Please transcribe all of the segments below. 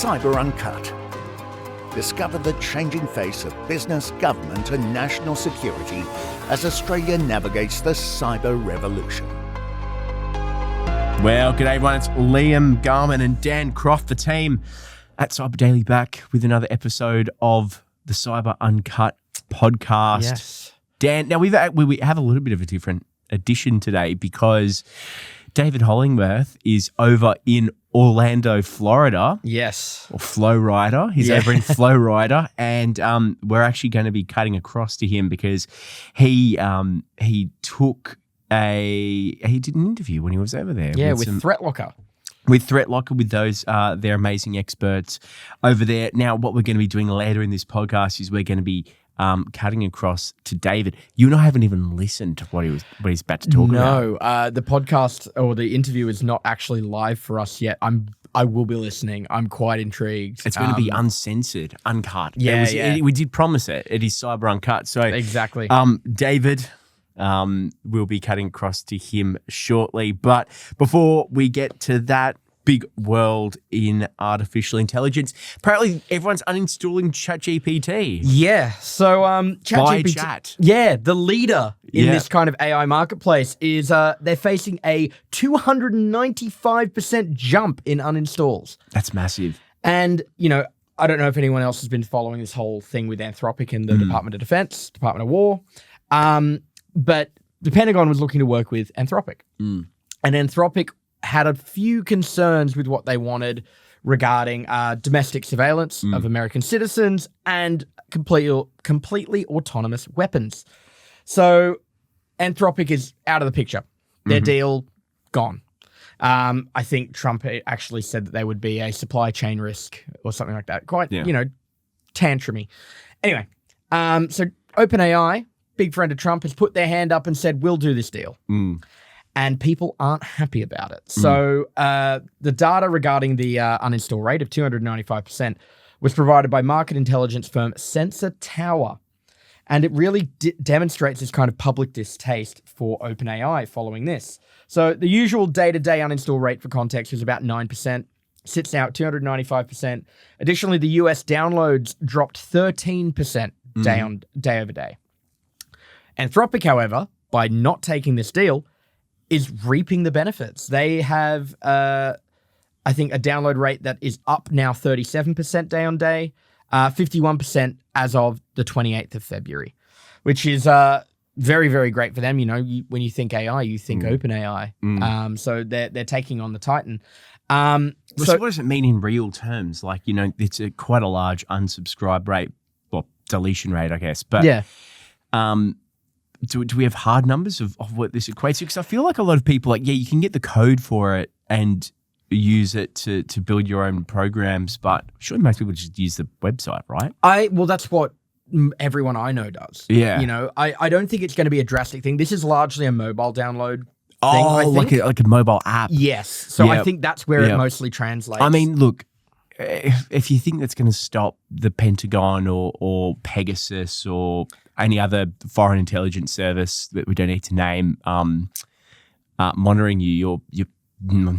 Cyber Uncut. Discover the changing face of business, government and national security as Australia navigates the cyber revolution. Well, g'day everyone, it's Liam, Garman and Dan Croft, the team at Cyber Daily, back with another episode of the Cyber Uncut podcast. Yes. Dan, now we have a little bit of a different edition today because David Hollingworth is over in Orlando, Florida. Yes. Or Flow Rider. He's over in Flow Rider, and we're actually going to be cutting across to him because he did an interview when he was over there. Yeah, with ThreatLocker. With ThreatLocker, with those, their amazing experts over there. Now, what we're going to be doing later in this podcast is we're going to be cutting across to David. You and I haven't even listened to what he's about to talk about. No, the podcast or the interview is not actually live for us yet. I will be listening. I'm quite intrigued. It's going to be uncensored, uncut. Yeah. We did promise it. It is Cyber Uncut. So exactly. David, we'll be cutting across to him shortly. But before we get to that big world in artificial intelligence, apparently everyone's uninstalling ChatGPT. Yeah. So ChatGPT, Chat. yeah, the leader in this kind of AI marketplace is they're facing a 295% jump in uninstalls. That's massive. And, you know, I don't know if anyone else has been following this whole thing with Anthropic and the Department of Defense, Department of War. But the Pentagon was looking to work with Anthropic. And Anthropic had a few concerns with what they wanted regarding domestic surveillance of American citizens and completely autonomous weapons. So Anthropic is out of the picture. Their deal, gone. I think Trump actually said that there would be a supply chain risk or something like that. Quite, tantrumy. Anyway, so OpenAI, big friend of Trump, has put their hand up and said, we'll do this deal. And people aren't happy about it. So the data regarding the uninstall rate of 295% was provided by market intelligence firm Sensor Tower. And it really demonstrates this kind of public distaste for OpenAI following this. So the usual day-to-day uninstall rate for context was about 9%, sits now at 295%. Additionally, the US downloads dropped 13% day over day. Anthropic, however, by not taking this deal, is reaping the benefits. They have, I think, a download rate that is up now 37% day on day, 51% as of the 28th of February, which is very, very great for them. You know, when you think AI, you think OpenAI. So they're taking on the Titan. So what does it mean in real terms? Like, you know, it's quite a large unsubscribe rate, well, deletion rate, I guess. But yeah. Do we have hard numbers of what this equates to? Because I feel like a lot of people you can get the code for it and use it to build your own programs, but surely most people just use the website, right? Well, that's what everyone I know does. Yeah. You know, I don't think it's going to be a drastic thing. This is largely a mobile download thing, I think. like a mobile app. Yes. So I think that's where it mostly translates. I mean, look, if you think that's going to stop the Pentagon or Pegasus or any other foreign intelligence service that we don't need to name monitoring you, you're I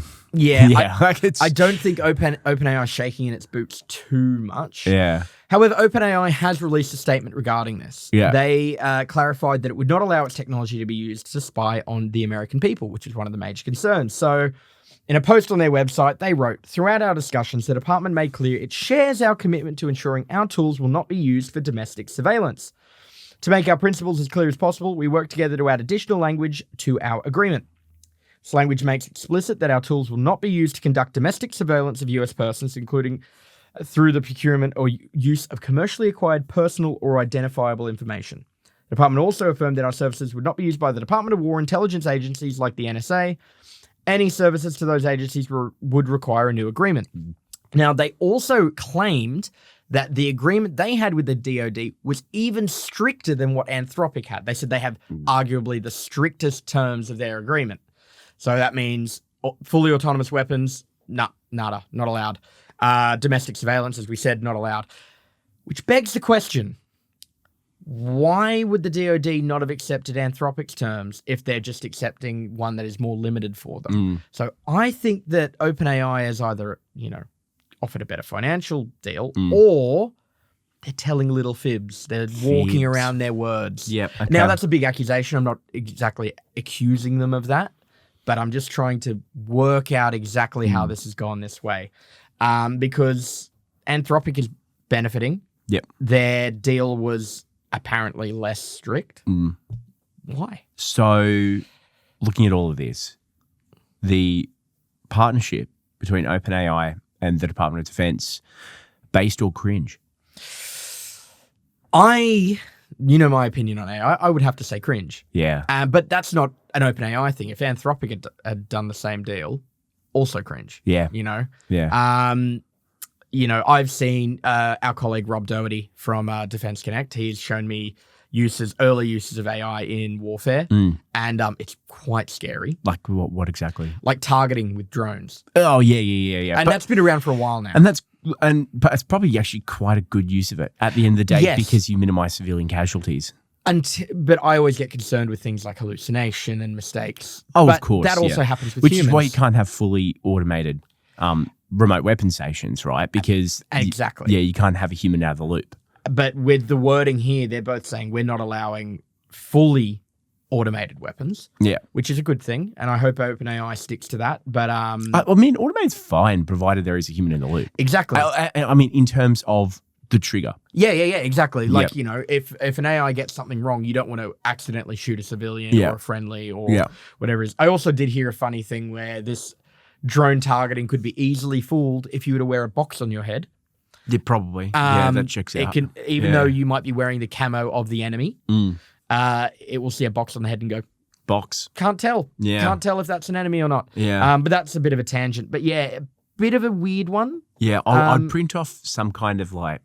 don't think OpenAI is shaking in its boots too much. Yeah. However, OpenAI has released a statement regarding this. Yeah. They clarified that it would not allow its technology to be used to spy on the American people, which is one of the major concerns. So in a post on their website, they wrote, throughout our discussions, the department made clear it shares our commitment to ensuring our tools will not be used for domestic surveillance. To make our principles as clear as possible, we work together to add additional language to our agreement. This language makes explicit that our tools will not be used to conduct domestic surveillance of US persons, including through the procurement or use of commercially acquired personal or identifiable information. The department also affirmed that our services would not be used by the Department of War intelligence agencies like the NSA. Any services to those agencies would require a new agreement. Now, they also claimed that the agreement they had with the DoD was even stricter than what Anthropic had. They said they have arguably the strictest terms of their agreement. So that means fully autonomous weapons, not allowed. Domestic surveillance, as we said, not allowed. Which begs the question, why would the DoD not have accepted Anthropic's terms if they're just accepting one that is more limited for them? So I think that OpenAI is either, offered a better financial deal, or they're telling little fibs. They're walking around their words. Yep. Okay. Now, that's a big accusation. I'm not exactly accusing them of that, but I'm just trying to work out exactly how this has gone this way. Because Anthropic is benefiting. Yep. Their deal was apparently less strict. Why? So, looking at all of this, the partnership between OpenAI and the Department of Defense, based or cringe? You know my opinion on AI. I would have to say cringe. Yeah. But that's not an OpenAI thing. If Anthropic had done the same deal, also cringe. Yeah. You know? Yeah. I've seen our colleague Rob Doherty from Defense Connect. He's shown me early uses of AI in warfare, and it's quite scary. Like what exactly? Like targeting with drones. Oh, yeah. And that's been around for a while now. But it's probably actually quite a good use of it at the end of the day, Yes. because you minimize civilian casualties. But I always get concerned with things like hallucination and mistakes. Oh, but of course. That also happens with Which humans. is why you can't have fully automated remote weapon stations, right? Because Exactly. you can't have a human out of the loop. But with the wording here, they're both saying we're not allowing fully automated weapons, Yeah. which is a good thing. And I hope OpenAI sticks to that. But I mean, automated's fine, provided there is a human in the loop. exactly. I mean, in terms of the trigger. Yeah, exactly. Like, Yep. if an AI gets something wrong, you don't want to accidentally shoot a civilian Yeah. or a friendly or Yeah. whatever it is. I also did hear a funny thing where this drone targeting could be easily fooled if you were to wear a box on your head. Yeah, probably. That checks It out. can, even though you might be wearing the camo of the enemy, it will see a box on the head and go, Box. can't tell. Yeah. Can't tell if that's an enemy or not. Yeah. But that's a bit of a tangent. But yeah, a bit of a weird one. Yeah, I'd print off some kind of I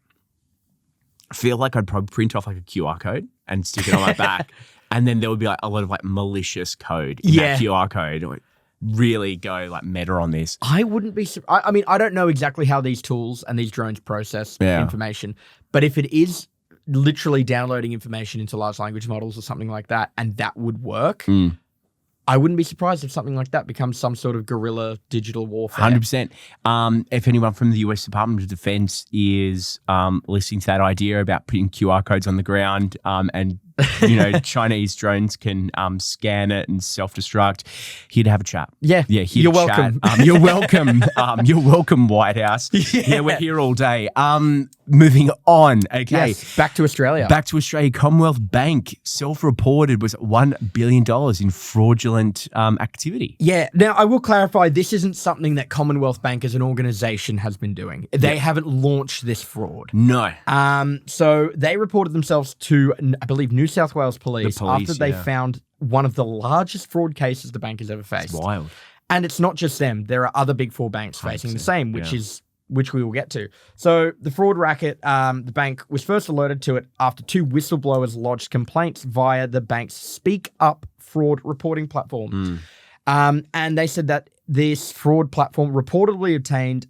feel like I'd probably print off like a QR code and stick it on my back. And then there would be like a lot of like malicious code in that QR code. Or really go like meta on this. I wouldn't be. I mean, I don't know exactly how these tools and these drones process information, but if it is literally downloading information into large language models or something like that, and that would work, I wouldn't be surprised if something like that becomes some sort of guerrilla digital warfare. 100%. If anyone from the US Department of Defense is listening to that idea about putting QR codes on the ground and Chinese drones can scan it and self-destruct, here to have a chat. Yeah, here you're to welcome. Chat. You're welcome. You're welcome, White House. Yeah, we're here all day. Moving on. Okay, Yes, back to Australia. Back to Australia. Commonwealth Bank self-reported was $1 billion in fraudulent activity. Yeah. Now, I will clarify, this isn't something that Commonwealth Bank as an organisation has been doing. They haven't launched this fraud. No. So they reported themselves to, I believe, New South Wales Police, after they yeah. found one of the largest fraud cases the bank has ever faced. It's wild. And it's not just them. There are other big four banks facing the same, which we will get to. So the fraud racket, the bank was first alerted to it after two whistleblowers lodged complaints via the bank's Speak Up fraud reporting platform. And they said that this fraud platform reportedly obtained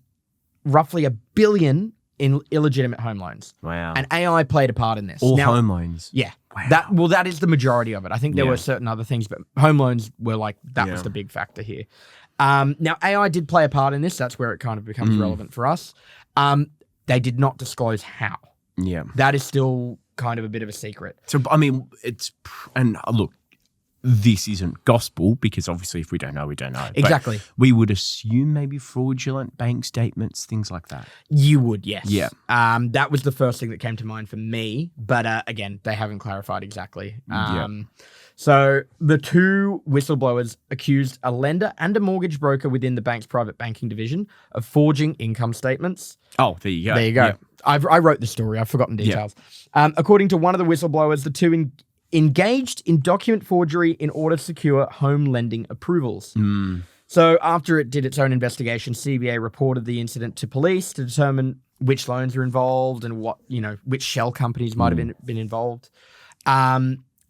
roughly $1 billion in illegitimate home loans. Wow. And AI played a part in this. All home loans. Yeah. Wow. That is the majority of it. I think there Yeah. were certain other things, but home loans were like, that was the big factor here. Now, AI did play a part in this. That's where it kind of becomes relevant for us. They did not disclose how. Yeah. That is still kind of a bit of a secret. So, I mean, look, this isn't gospel because obviously if we don't know, we don't know. Exactly. But we would assume maybe fraudulent bank statements, things like that. You would, yes. Yeah. That was the first thing that came to mind for me. But again, they haven't clarified exactly. So the two whistleblowers accused a lender and a mortgage broker within the bank's private banking division of forging income statements. Oh, there you go. There you go. Yeah. I wrote the story. I've forgotten details. According to one of the whistleblowers, the two engaged in document forgery in order to secure home lending approvals. So after it did its own investigation, CBA reported the incident to police to determine which loans are involved and which shell companies might have been involved.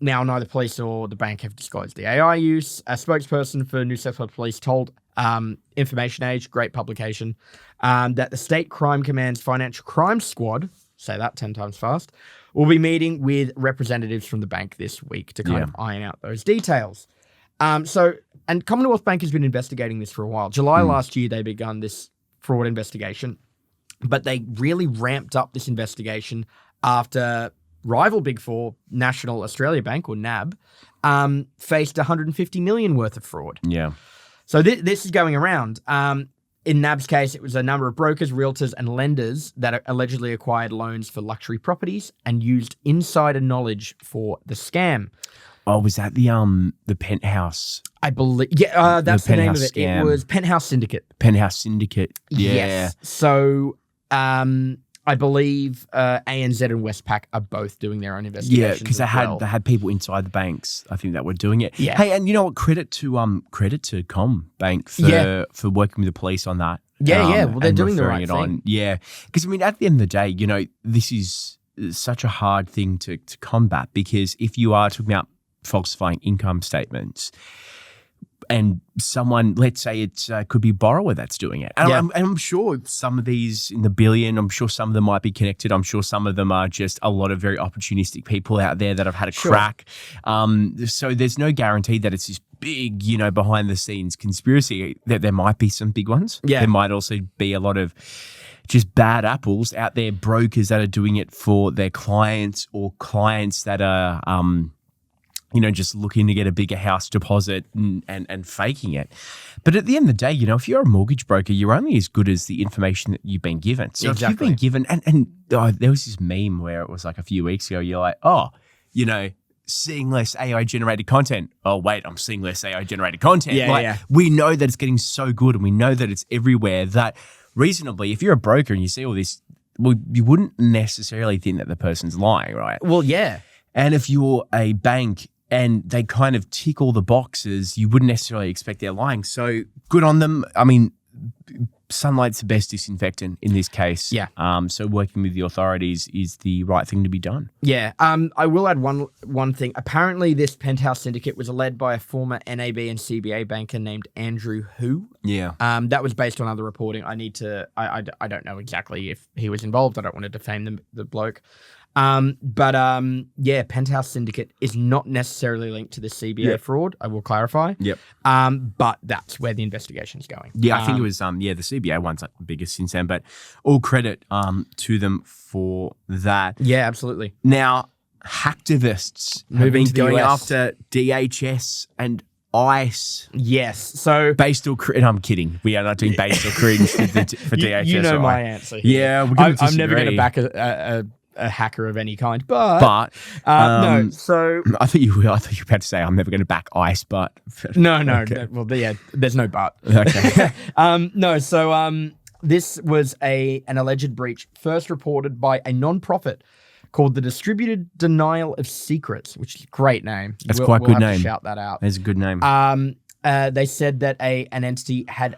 Now, neither police or the bank have disclosed the AI use. A spokesperson for New South Wales Police told Information Age, great publication, that the State Crime Command's Financial Crime Squad, say that 10 times fast, will be meeting with representatives from the bank this week to kind of iron out those details. And Commonwealth Bank has been investigating this for a while. July last year, they begun this fraud investigation. but they really ramped up this investigation after rival Big Four, National Australia Bank, or NAB, faced $150 million worth of fraud. Yeah. So this is going around. In NAB's case, it was a number of brokers, realtors, and lenders that allegedly acquired loans for luxury properties and used insider knowledge for the scam. Oh, was that the Penthouse? I believe, yeah, that's the name of it. Scam. It was Penthouse Syndicate. Penthouse Syndicate. Yeah. Yes. So, I believe ANZ and Westpac are both doing their own investigations. Yeah, because they had people inside the banks, I think, that were doing it. Yeah. Hey, and you know what? Credit to CommBank for working with the police on that. Yeah. Well, they're doing the right it thing. on. Yeah, because I mean, at the end of the day, you know, this is such a hard thing to combat, because if you are talking about falsifying income statements, and someone, let's say it could be a borrower that's doing it. And I'm sure some of these in the billion, I'm sure some of them might be connected. I'm sure some of them are just a lot of very opportunistic people out there that have had a crack. So there's no guarantee that it's this big, you know, behind the scenes conspiracy. There might be some big ones. Yeah. There might also be a lot of just bad apples out there, brokers that are doing it for their clients, or clients that are you know, just looking to get a bigger house deposit and faking it. But at the end of the day, you know, if you're a mortgage broker, you're only as good as the information that you've been given. So if you've been given, and there was this meme where it was like a few weeks ago, you're like, oh, you know, seeing less AI generated content. Oh, wait, I'm seeing less AI generated content. We know that it's getting so good, and we know that it's everywhere, that reasonably, if you're a broker and you see all this, well, you wouldn't necessarily think that the person's lying, right? Well, yeah. And if you're a bank and they kind of tick all the boxes, you wouldn't necessarily expect they're lying. So good on them. I mean, sunlight's the best disinfectant in this case. Yeah. So working with the authorities is the right thing to be done. Yeah. I will add one thing. Apparently, this Penthouse Syndicate was led by a former NAB and CBA banker named Andrew Hu. Yeah. That was based on other reporting. I don't know exactly if he was involved. I don't want to defame the bloke. Yeah, Penthouse Syndicate is not necessarily linked to the CBA fraud. I will clarify. Yep. But that's where the investigation is going. Yeah, I think it was, the CBA one's like the biggest since then, but all credit to them for that. Yeah, absolutely. Now, hacktivists have been going after DHS and ICE. Yes. So based or cringe. I'm kidding. We are not doing based or cringe for DHS. You know my answer here. Yeah, I'm never going to back a hacker of any kind, but no. So I thought you were about to say I'm never going to back ICE, but no. Okay. Well, yeah, there's no but. Okay. No. So this was an alleged breach first reported by a non-profit called the Distributed Denial of Secrets, which is a great name. That's quite a good name. Shout that out. That's a good name. They said that an entity had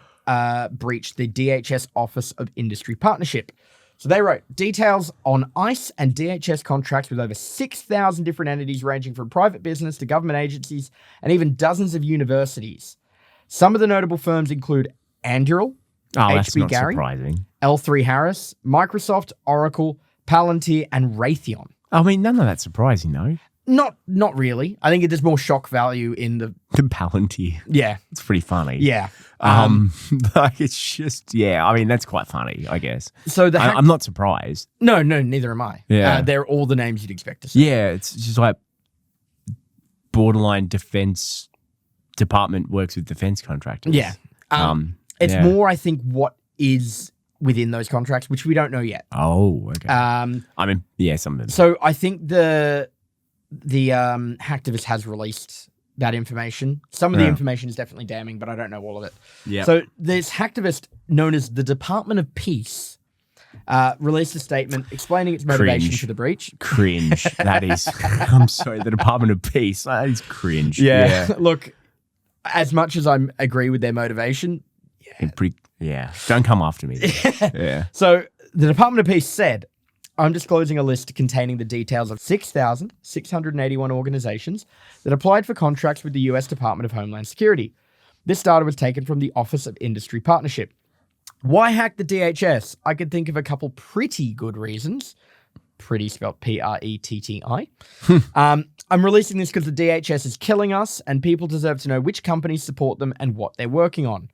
breached the DHS Office of Industry Partnership. So they wrote details on ICE and DHS contracts with over 6,000 different entities ranging from private business to government agencies and even dozens of universities. Some of the notable firms include Anduril, that's not Gary, surprising. L3 Harris, Microsoft, Oracle, Palantir, and Raytheon. I mean, none of that's surprising, though. Not really. I think there's more shock value in the Palantir. Yeah. It's pretty funny. Yeah. Like it's just, I mean, that's quite funny, I guess. So I'm not surprised. No, neither am I. Yeah. They're all the names you'd expect to see. Yeah, it's just like borderline defense department works with defense contractors. Yeah. It's more, I think, what is within those contracts, which we don't know yet. Oh, okay. I mean, some of them. So I think the hacktivist has released that information. Some of the information is definitely damning, but I don't know all of it. Yeah. So this hacktivist known as the Department of Peace released a statement explaining its motivation for the breach. Cringe. That is. I'm sorry. The Department of Peace. That is cringe. Yeah. Look, as much as I agree with their motivation. Don't come after me. Yeah. So the Department of Peace said, I'm disclosing a list containing the details of 6,681 organizations that applied for contracts with the US Department of Homeland Security. This data was taken from the Office of Industry Partnership. Why hack the DHS? I could think of a couple pretty good reasons. Pretty spelled P-R-E-T-T-I. I'm releasing this because the DHS is killing us and people deserve to know which companies support them and what they're working on.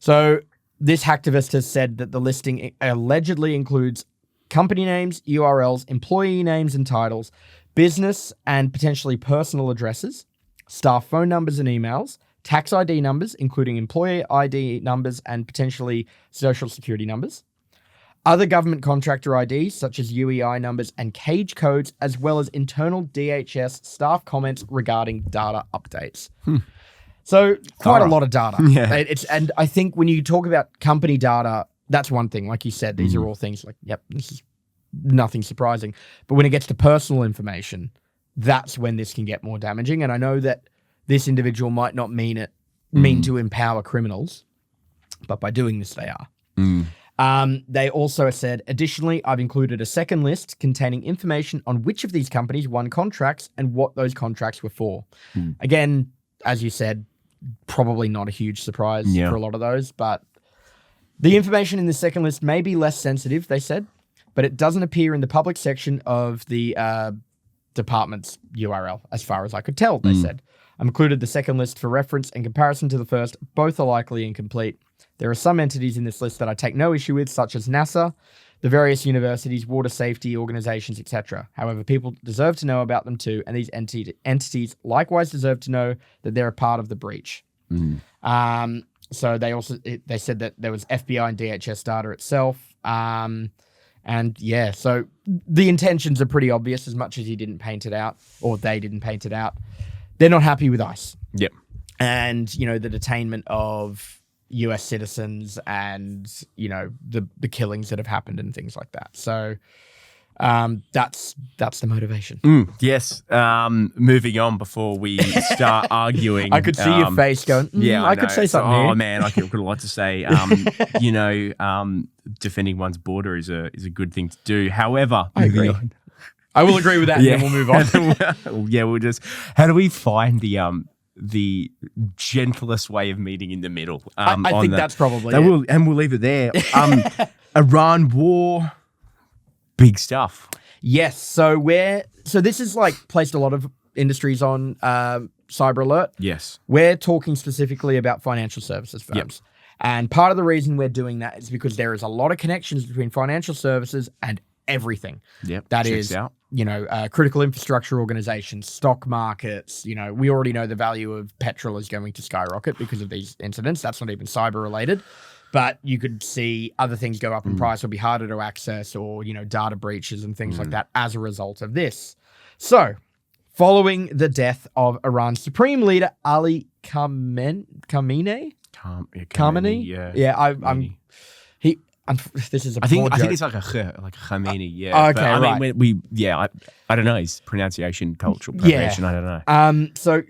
So this hacktivist has said that the listing allegedly includes company names, URLs, employee names and titles, business and potentially personal addresses, staff phone numbers and emails, tax ID numbers, including employee ID numbers and potentially social security numbers, other government contractor IDs, such as UEI numbers and cage codes, as well as internal DHS staff comments regarding data updates. So quite a lot of data. Yeah. And I think when you talk about company data, that's one thing. Like you said, these are all things like, yep, this is nothing surprising. But when it gets to personal information, that's when this can get more damaging. And I know that this individual might not mean to empower criminals, but by doing this, they are. They also said, additionally, I've included a second list containing information on which of these companies won contracts and what those contracts were for. Again, as you said, probably not a huge surprise for a lot of those, but the information in the second list may be less sensitive, they said, but it doesn't appear in the public section of the department's URL, as far as I could tell, they said. I've included the second list for reference in comparison to the first. Both are likely incomplete. There are some entities in this list that I take no issue with, such as NASA, the various universities, water safety organizations, etc. However, people deserve to know about them too, and these entities likewise deserve to know that they're a part of the breach. So they said that there was FBI and DHS data itself. And yeah, so the intentions are pretty obvious, as much as he didn't paint it out, or they didn't paint it out. They're not happy with ICE. Yep. And, the detainment of US citizens and, the killings that have happened and things like that. So that's the motivation. Yes. Moving on before we start arguing. I could see your face going, I could say something here. Oh, man, I've got a lot to say. Defending one's border is a good thing to do. However, I agree. I will agree with that, and then we'll move on. We'll just, how do we find the gentlest way of meeting in the middle? I think that's probably it. We'll leave it there. Iran war, big stuff. Yes. So this is placed a lot of industries on cyber alert. Yes. We're talking specifically about financial services firms. Yep. And part of the reason we're doing that is because there is a lot of connections between financial services and everything. Yep. That Checks is, out. critical infrastructure organizations, stock markets. We already know the value of petrol is going to skyrocket because of these incidents. That's not even cyber related. But you could see other things go up in price or be harder to access, or, data breaches and things like that as a result of this. So, following the death of Iran's supreme leader, Ali Khamenei? Khamenei, yeah. This is a I think joke. it's like a Khamenei, yeah. Okay, right. I don't know. His pronunciation, cultural appropriation, I don't know. So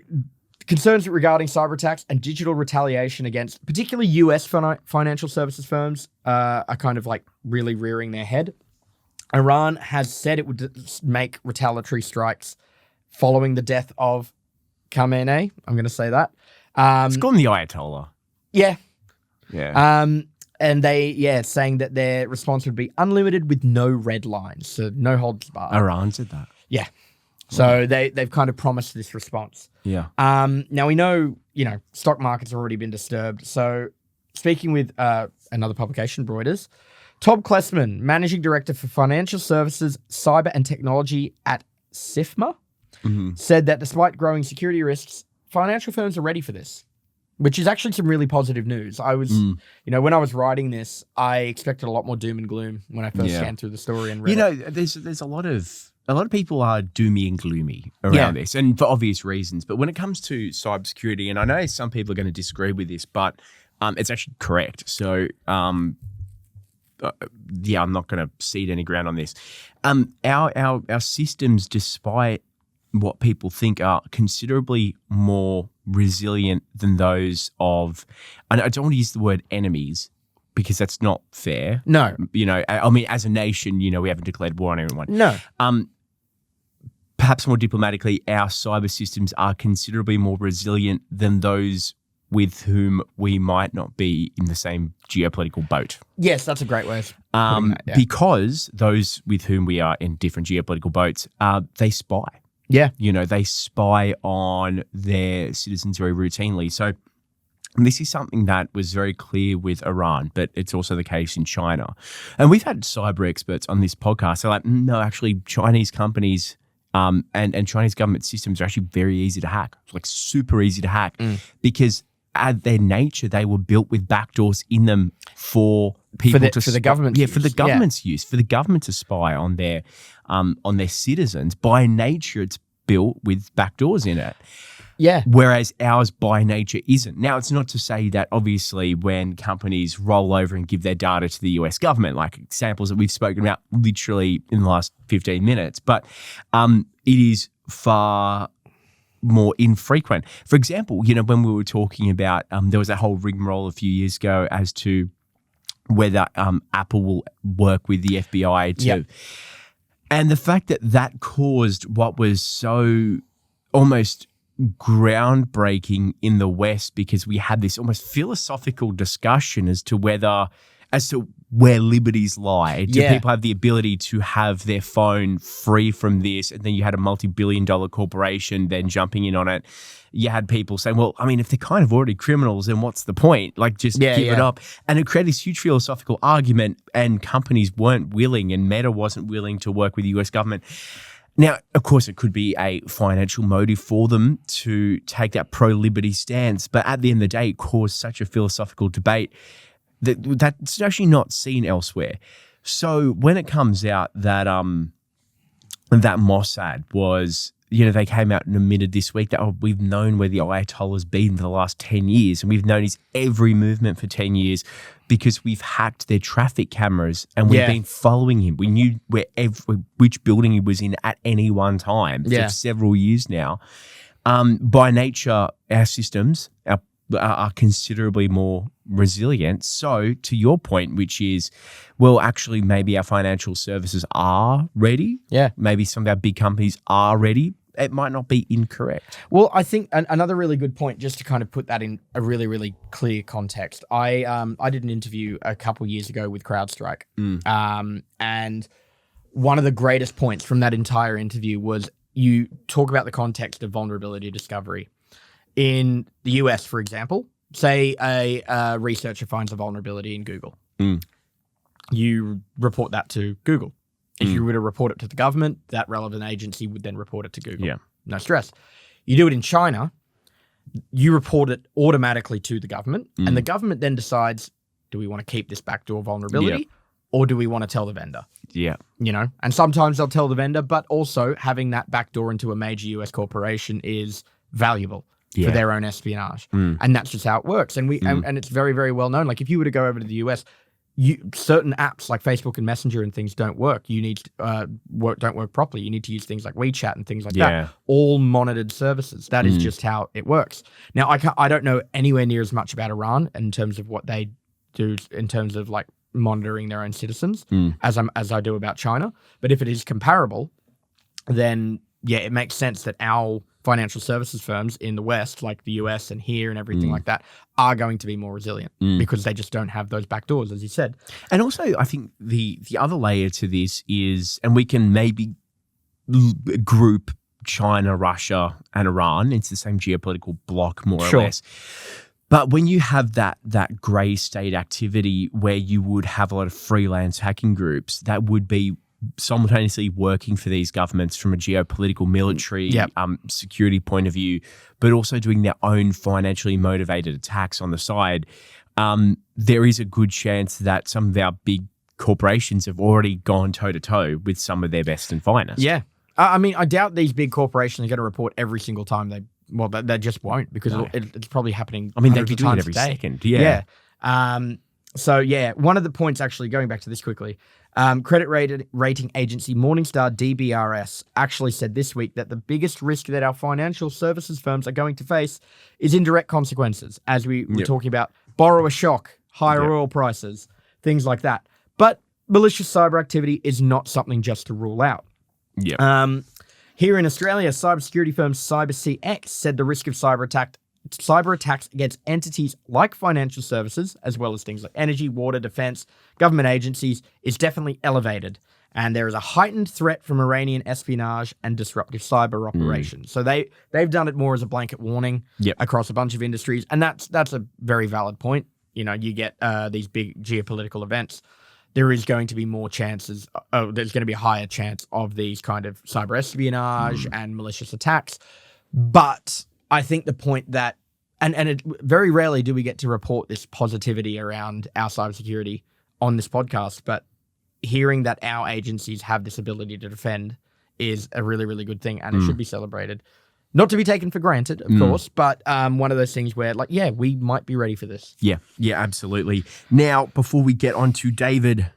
concerns regarding cyber attacks and digital retaliation against particularly US financial services firms are kind of really rearing their head. Iran has said it would make retaliatory strikes following the death of Khamenei. I'm going to say that. It's called the Ayatollah. Yeah. Yeah. And they, saying that their response would be unlimited with no red lines, so no holds barred. Iran said that. Yeah. So they've kind of promised this response. Yeah. Now we know, stock markets have already been disturbed. So speaking with another publication, Reuters, Todd Klessman, Managing Director for Financial Services, Cyber and Technology at SIFMA, said that despite growing security risks, financial firms are ready for this, which is actually some really positive news. I was, when I was writing this, I expected a lot more doom and gloom when I first scanned through the story and read it. There's a lot of people are doomy and gloomy around this, and for obvious reasons. But when it comes to cybersecurity, and I know some people are going to disagree with this, but it's actually correct. So, I'm not going to cede any ground on this. Our systems, despite what people think, are considerably more resilient than those of, and I don't want to use the word enemies because that's not fair. No. I mean, as a nation, we haven't declared war on everyone. No. Perhaps more diplomatically, our cyber systems are considerably more resilient than those with whom we might not be in the same geopolitical boat. Yes, that's a great way of putting that, yeah. Because those with whom we are in different geopolitical boats, they spy. Yeah. They spy on their citizens very routinely. So And this is something that was very clear with Iran, but it's also the case in China. And we've had cyber experts on this podcast. They're like, no, actually, Chinese companies and Chinese government systems are actually very easy to hack. It's like super easy to hack because at their nature, they were built with backdoors in them for people for the government's use. For the government's use, for the government to spy on their citizens. By nature, it's built with backdoors in it. Yeah. Whereas ours by nature isn't. Now, it's not to say that obviously when companies roll over and give their data to the US government, like examples that we've spoken about literally in the last 15 minutes, but it is far more infrequent. For example, when we were talking about, there was that whole rigmarole a few years ago as to whether Apple will work with the FBI to... Yep. And the fact that caused what was so almost groundbreaking in the West, because we had this almost philosophical discussion as to where liberties lie. Do people have the ability to have their phone free from this? And then you had a multi-billion-dollar corporation then jumping in on it. You had people saying, well, I mean, if they're kind of already criminals, then what's the point? Like, just give it up. And it created this huge philosophical argument, and companies weren't willing, and Meta wasn't willing to work with the US government. Now, of course, it could be a financial motive for them to take that pro-liberty stance, but at the end of the day, it caused such a philosophical debate that's actually not seen elsewhere. So when it comes out that that Mossad was, they came out and admitted this week that we've known where the Ayatollah's been for the last 10 years, and we've known his every movement for 10 years because we've hacked their traffic cameras and we've been following him. We knew which building he was in at any one time for several years now. By nature, our systems are considerably more resilient. So to your point, which is, well, actually maybe our financial services are ready. Yeah. Maybe some of our big companies are ready. It might not be incorrect. Well, I think another really good point, just to kind of put that in a really, really clear context. I did an interview a couple years ago with CrowdStrike. And one of the greatest points from that entire interview was you talk about the context of vulnerability discovery. In the US, for example, say a researcher finds a vulnerability in Google. You report that to Google. If you were to report it to the government, that relevant agency would then report it to Google. Yeah. No stress. You do it in China, you report it automatically to the government, and the government then decides, do we want to keep this backdoor vulnerability or do we want to tell the vendor? Yeah. And sometimes they'll tell the vendor, but also having that backdoor into a major US corporation is valuable for their own espionage. And that's just how it works. And and it's very, very well known. Like if you were to go over to the US, certain apps like Facebook and Messenger and things don't work. You need don't work properly. You need to use things like WeChat and things like that. All monitored services. That is just how it works. Now, I don't know anywhere near as much about Iran in terms of what they do in terms of like monitoring their own citizens as I do about China. But if it is comparable, then it makes sense that our financial services firms in the West, like the US and here and everything like that, are going to be more resilient because they just don't have those back doors, as you said. And also, I think the other layer to this is, and we can maybe group China, Russia, and Iran into the same geopolitical bloc, more or less. But when you have that grey state activity where you would have a lot of freelance hacking groups that would be simultaneously working for these governments from a geopolitical, military, security point of view, but also doing their own financially motivated attacks on the side, there is a good chance that some of our big corporations have already gone toe-to-toe with some of their best and finest. Yeah. I mean, I doubt these big corporations are going to report every single time they just won't, because it's probably happening. I mean, they'd be doing it every second. Yeah. So, one of the points, actually, going back to this quickly, credit rating agency Morningstar DBRS actually said this week that the biggest risk that our financial services firms are going to face is indirect consequences, as we were talking about borrower shock, higher oil prices, things like that. But malicious cyber activity is not something just to rule out. Here in Australia, cybersecurity firm CyberCX said the risk of cyber attack cyber attacks against entities like financial services, as well as things like energy, water, defense, government agencies, is definitely elevated. And there is a heightened threat from Iranian espionage and disruptive cyber operations. So they've done it more as a blanket warning across a bunch of industries. And that's a very valid point. You know, you get these big geopolitical events, there is going to be more chances. There's going to be a higher chance of these kind of cyber espionage and malicious attacks. But I think the point that, and very rarely do we get to report this positivity around our cybersecurity on this podcast, but hearing that our agencies have this ability to defend is a really, really good thing, and it should be celebrated. Not to be taken for granted, of course, but one of those things where, like, yeah, we might be ready for this. Yeah, absolutely. Now, before we get on to David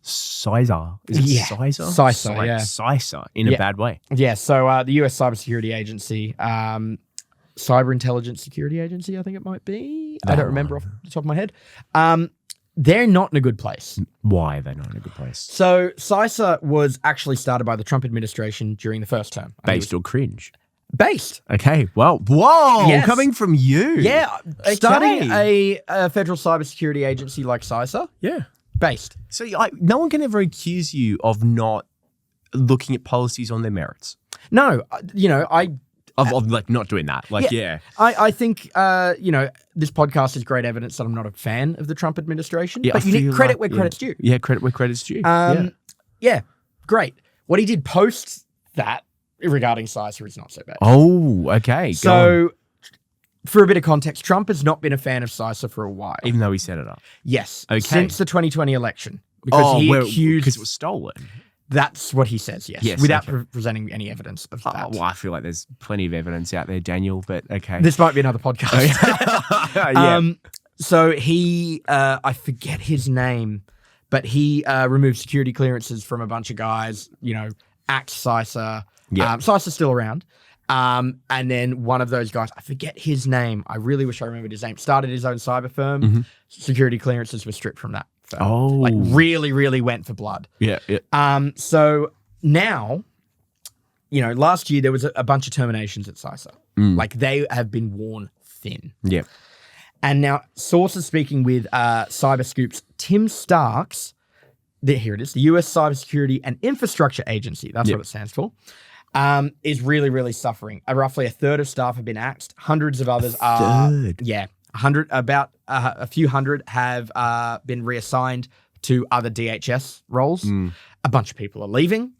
CISA, is it CISA? CISA, yeah. CISA, in a bad way. Yeah, so the US Cybersecurity Agency, Cyber Intelligence Security Agency, I think it might be. I don't remember off the top of my head. They're not in a good place. Why are they not in a good place? So CISA was actually started by the Trump administration during the first term. Based or cringe? Based. Okay, well, whoa, Yes. coming from you. Yeah, Okay. starting a federal cybersecurity agency like CISA, Yeah. based. So no one can ever accuse you of not looking at policies on their merits. No, Of like not doing that. Like, yeah. I think, this podcast is great evidence that I'm not a fan of the Trump administration, Yeah, but you need credit where credit's due. Yeah, credit where credit's due. Yeah, great. What he did post that regarding CISA is not so bad. Oh, okay. So, for a bit of context, Trump has not been a fan of CISA for a while. Even though he set it up. Yes. Okay. Since the 2020 election. Because because it was stolen. That's what he says, yes. Without presenting any evidence of that. Well, I feel like there's plenty of evidence out there, Daniel, but okay. This might be another podcast. Yeah. So he, I forget his name, but he removed security clearances from a bunch of guys, Act CISA. CISA's still around. And then one of those guys, I forget his name. I really wish I remembered his name. Started his own cyber firm. Security clearances were stripped from that firm. Oh. Like really, really went for blood. Yeah. So now, last year there was a bunch of terminations at CISA. Like they have been worn thin. Yeah. And now sources speaking with CyberScoop's Tim Starks, here it is, the US Cybersecurity and Infrastructure Agency, that's what it stands for, is really, really suffering. Roughly a third of staff have been axed. Hundreds of others are... Yeah. A few hundred have been reassigned to other DHS roles. A bunch of people are leaving.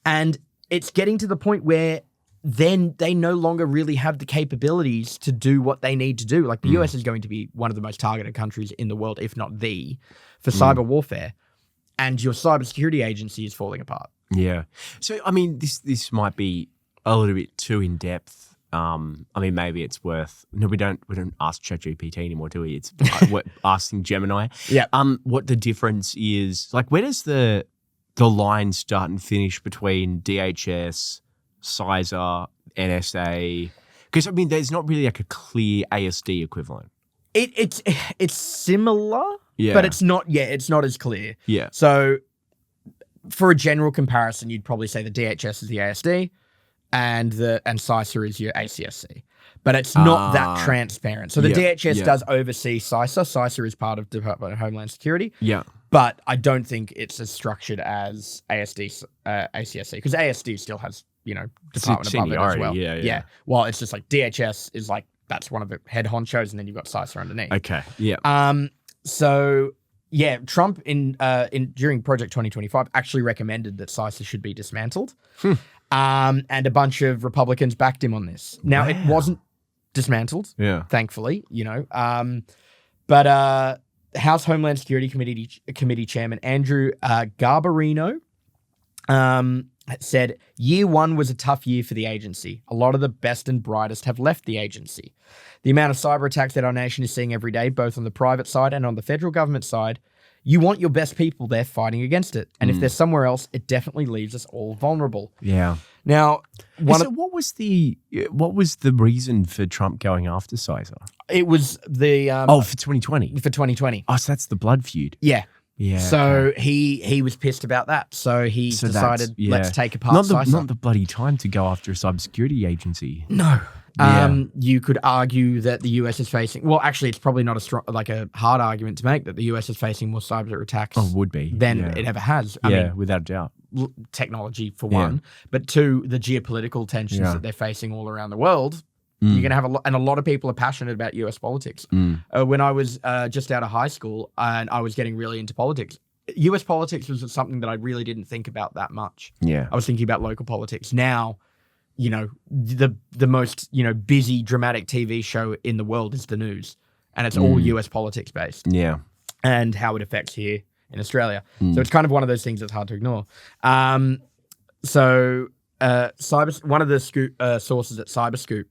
And it's getting to the point where then they no longer really have the capabilities to do what they need to do. Like the US is going to be one of the most targeted countries in the world, if not the, for cyber warfare. And your cybersecurity agency is falling apart. Yeah. So, I mean, this might be a little bit too in depth. I mean, maybe it's worth. No, we don't ask ChatGPT anymore, do we? It's we're asking Gemini. Yeah. What the difference is? Like, where does the line start and finish between DHS, CISA, NSA? Because I mean, there's not really like a clear ASD equivalent. It's similar, Yeah. but it's not. Yeah, it's not as clear. Yeah. So, for a general comparison, you'd probably say the DHS is the ASD. And CISA is your ACSC. But it's not that transparent. So the DHS does oversee CISA. CISA is part of Department of Homeland Security. Yeah. But I don't think it's as structured as ASD, ACSC, because ASD still has, department above it as well. Yeah. Well, it's just like DHS is like, that's one of the head honchos, and then you've got CISA underneath. Okay. Yeah. Trump during Project 2025 actually recommended that CISA should be dismantled. And a bunch of Republicans backed him on this. Now, it wasn't dismantled, thankfully, but House Homeland Security Committee Chairman Andrew Garbarino said, year one was a tough year for the agency. A lot of the best and brightest have left the agency. The amount of cyber attacks that our nation is seeing every day, both on the private side and on the federal government side, you want your best people there fighting against it. And if they're somewhere else, it definitely leaves us all vulnerable. Yeah. Now, what was the reason for Trump going after CISA? It was the for 2020. For 2020. Oh, so that's the blood feud. Yeah. Yeah. So he was pissed about that. So he decided, let's take apart CISA. Not the bloody time to go after a cybersecurity agency. No. You could argue that the US is facing, well, actually, it's probably not a hard argument to make that the US is facing more cyber attacks would be than it ever has. I mean, without a doubt. Technology for one, but two, the geopolitical tensions that they're facing all around the world. You're going to have a lot of people are passionate about US politics. When I was just out of high school and I was getting really into politics, US politics was something that I really didn't think about that much. Yeah. I was thinking about local politics. Now, the most, busy, dramatic TV show in the world is the news. And it's all US politics based. Yeah. And how it affects here in Australia. So it's kind of one of those things that's hard to ignore. One of the sources at CyberScoop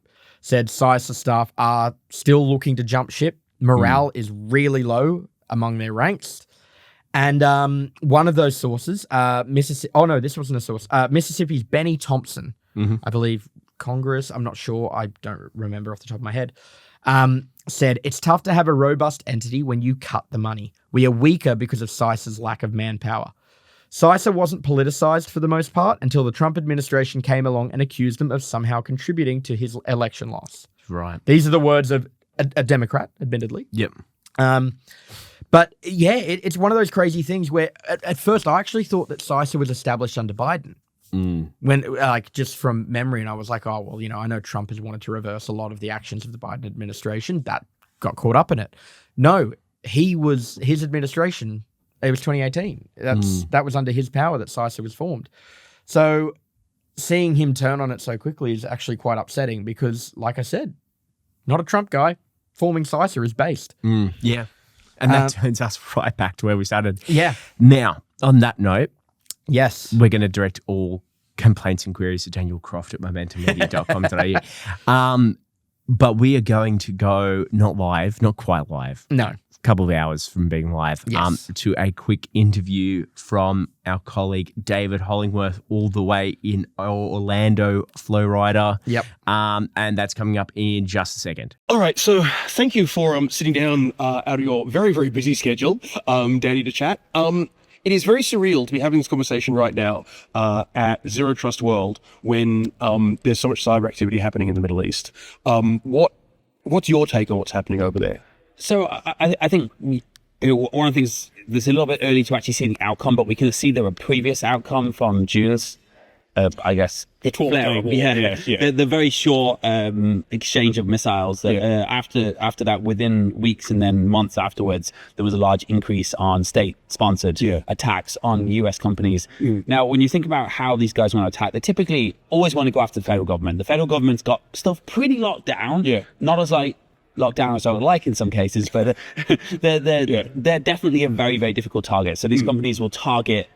said CISA staff are still looking to jump ship. Morale is really low among their ranks. And one of those sources, this wasn't a source. Mississippi's Benny Thompson, I believe Congress, I'm not sure, I don't remember off the top of my head, said, it's tough to have a robust entity when you cut the money. We are weaker because of CISA's lack of manpower. CISA wasn't politicized for the most part until the Trump administration came along and accused them of somehow contributing to his election loss. Right. These are the words of a Democrat, admittedly. Yep. But yeah, it's one of those crazy things where at first I actually thought that CISA was established under Biden. When, just from memory, and I was like, oh, well, I know Trump has wanted to reverse a lot of the actions of the Biden administration. That got caught up in it. No, his administration, it was 2018. That was under his power that CISA was formed. So seeing him turn on it so quickly is actually quite upsetting because, like I said, not a Trump guy. Forming CISA is based. Yeah. And that turns us right back to where we started. Yeah. Now, on that note, yes, we're going to direct all complaints and queries to Daniel Croft at momentummedia.com.au. But we are going to go not quite live. No. A couple of hours from being live, to a quick interview from our colleague David Hollingworth, all the way in Orlando, Florida. Yep. And that's coming up in just a second. All right, so thank you for sitting down out of your very, very busy schedule, Danny, to chat. It is very surreal to be having this conversation right now at Zero Trust World when there's so much cyber activity happening in the Middle East. What's your take on what's happening over there? So I think one of the things, it's a little bit early to actually see the outcome, but we can see the previous outcome from June's, I guess, the very short exchange of missiles. After that, within weeks and then months afterwards, there was a large increase on state-sponsored attacks on U.S. companies. Now, when you think about how these guys want to attack, they typically always want to go after the federal government. The federal government's got stuff pretty locked down, not as locked down as I would like in some cases, but they're definitely a very, very difficult target. So these companies will target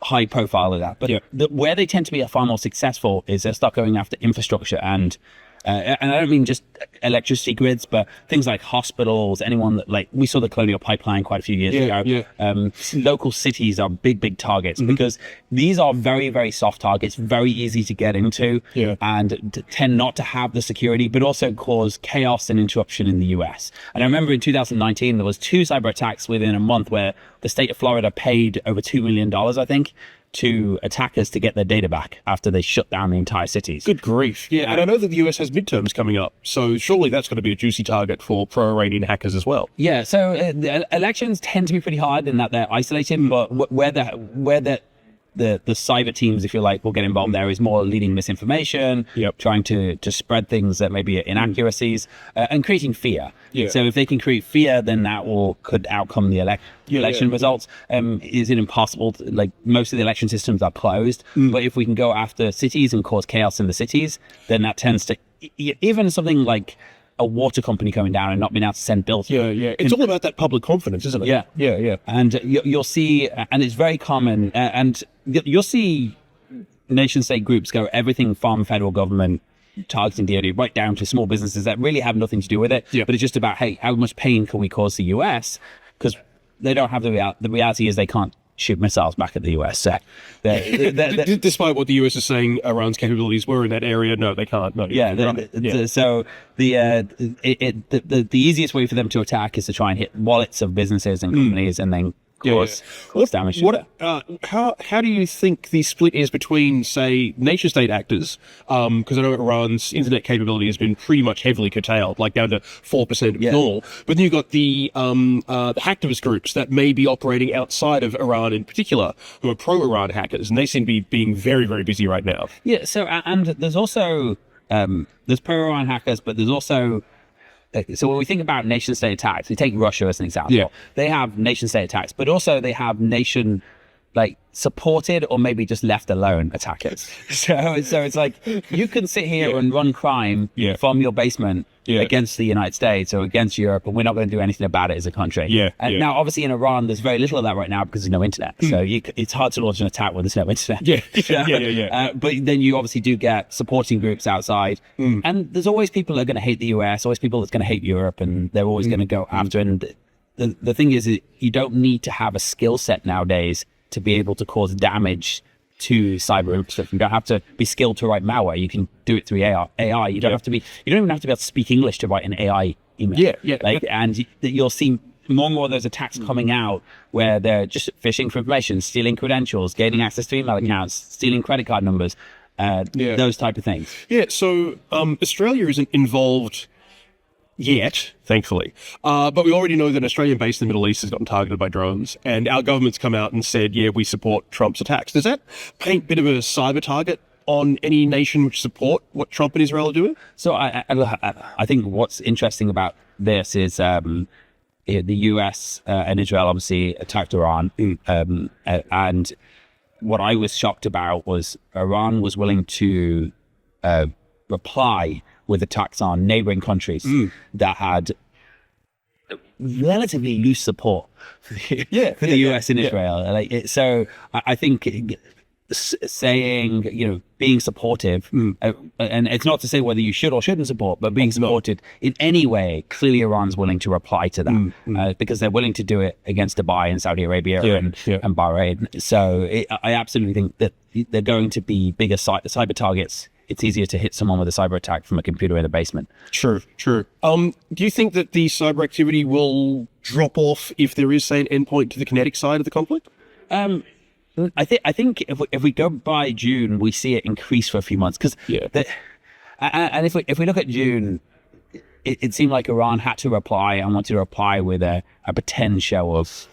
high profile of that, but where they tend to be far more successful is they start going after infrastructure and I don't mean just electricity grids, but things like hospitals, anyone that, like, we saw the Colonial Pipeline quite a few years ago. Local cities are big targets because these are very, very soft targets, very easy to get into and tend not to have the security, but also cause chaos and interruption in the US. And I remember in 2019, there was 2 cyber attacks within a month where the state of Florida paid over $2 million, I think, to attackers to get their data back after they shut down the entire cities. Good grief. Yeah, and I know that the US has midterms coming up, so surely that's going to be a juicy target for pro-Iranian hackers as well. Yeah, so the elections tend to be pretty hard in that they're isolated, but where the cyber teams, if you like, will get involved there is more leading misinformation, trying to spread things that may be inaccuracies, and creating fear. So if they can create fear, then that could outcome the election results. Is it impossible like most of the election systems are closed, but if we can go after cities and cause chaos in the cities, then that tends to, even something like a water company coming down and not being able to send bills. It's all about that public confidence, isn't it? Yeah. And you'll see, and it's very common, and you'll see nation-state groups go everything from federal government targeting DoD right down to small businesses that really have nothing to do with it. But it's just about, hey, how much pain can we cause the US? Because they don't have the reality is they can't shoot missiles back at the US. So despite what the US is saying Iran's capabilities were in that area, no, they can't. No. So the easiest way for them to attack is to try and hit wallets of businesses and companies and then cause damage. How do you think the split is between, say, nation-state actors? Because I know Iran's internet capability has been pretty much heavily curtailed, like down to 4% of normal. But then you've got the hacktivist groups that may be operating outside of Iran in particular, who are pro-Iran hackers, and they seem to be being very, very busy right now. Yeah. So and there's also there's pro-Iran hackers, but there's also so when we think about nation-state attacks, we take Russia as an example. Yeah. They have nation-state attacks, but also they have supported or maybe just left alone attackers. So it's like you can sit here and run crime from your basement against the United States or against Europe, and we're not going to do anything about it as a country. Now, obviously, in Iran, there's very little of that right now because there's no internet. So it's hard to launch an attack when there's no internet. But then you obviously do get supporting groups outside, and there's always people that are going to hate the US, always people that's going to hate Europe, and they're always going to go after it. And the thing is, you don't need to have a skill set nowadays to be able to cause damage to cyber stuff. You don't have to be skilled to write malware. You can do it through AI. You don't have to be. You don't even have to be able to speak English to write an AI email. And you'll see more and more of those attacks coming out where they're just phishing for information, stealing credentials, gaining access to email accounts, stealing credit card numbers, those type of things. So Australia isn't involved yet, thankfully. But we already know that an Australian base in the Middle East has gotten targeted by drones, and our government's come out and said, we support Trump's attacks. Does that paint a bit of a cyber target on any nation which support what Trump and Israel are doing? So I think what's interesting about this is the US and Israel obviously attacked Iran. And what I was shocked about was Iran was willing to reply with attacks on neighboring countries that had relatively loose support for the US and Israel. So I think saying, being supportive, and it's not to say whether you should or shouldn't support, but being supported in any way, clearly Iran's willing to reply to that because they're willing to do it against Dubai and Saudi Arabia and Bahrain. So I absolutely think that they're going to be bigger cyber targets. It's easier to hit someone with a cyber attack from a computer in the basement. True. Do you think that the cyber activity will drop off if there is, say, an endpoint to the kinetic side of the conflict? I think if we go by June, we see it increase for a few months because, and if we look at June, it seemed like Iran had to reply and wanted to reply with a pretend show of,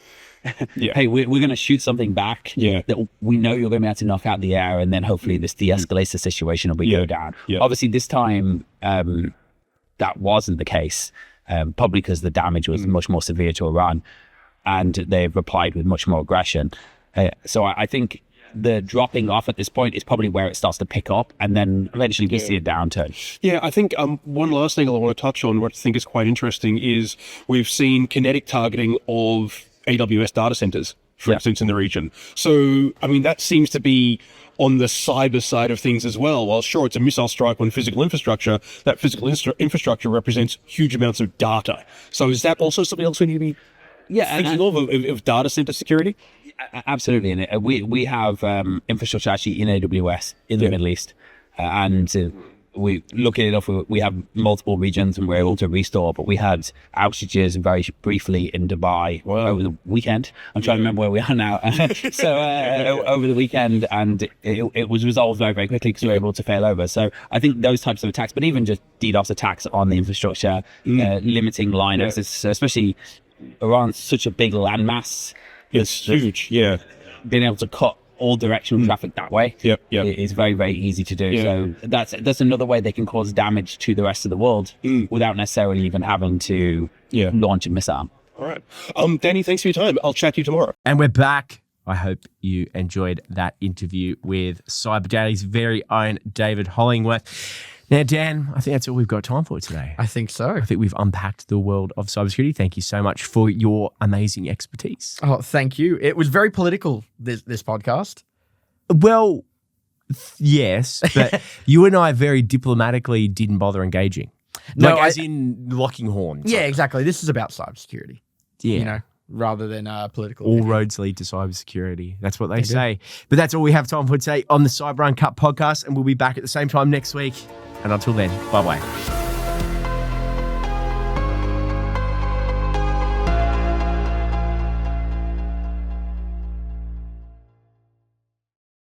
hey, we're going to shoot something back that we know you're going to be able to knock out the air, and then hopefully this de-escalates the situation and we go down. Obviously, this time that wasn't the case, probably because the damage was much more severe to Iran, and they've replied with much more aggression. So I think the dropping off at this point is probably where it starts to pick up, and then eventually we see a downturn. I think one last thing I want to touch on, what I think is quite interesting, is we've seen kinetic targeting of AWS data centers, for instance, in the region. So, that seems to be on the cyber side of things as well. While sure, it's a missile strike on physical infrastructure, that physical infrastructure represents huge amounts of data. So is that also something else we need to be thinking of data center security? Absolutely. And we have infrastructure actually in AWS in the Middle East. And we look at it off, we have multiple regions and we're able to restore, but we had outages very briefly in Dubai over the weekend. I'm trying to remember where we are now. So over the weekend, and it was resolved very, very quickly because we were able to fail over. So I think those types of attacks, but even just DDoS attacks on the infrastructure, limiting liners, especially Iran's such a big landmass. It's huge, being able to cut all directional traffic that way is very, very easy to do. So that's another way they can cause damage to the rest of the world without necessarily even having to launch a missile. All right. Danny, thanks for your time. I'll chat to you tomorrow. And we're back. I hope you enjoyed that interview with Cyber Daily's very own David Hollingworth. Now, Dan, I think that's all we've got time for today. I think so. I think we've unpacked the world of cybersecurity. Thank you so much for your amazing expertise. Oh, thank you. It was very political, this podcast. Well, yes, but you and I very diplomatically didn't bother engaging. No, as in locking horns. Yeah, exactly. This is about cybersecurity. Yeah. Rather than political. All roads lead to cybersecurity. That's what they say. But that's all we have time for today on the Cyber Uncut podcast, and we'll be back at the same time next week. And until then, bye-bye.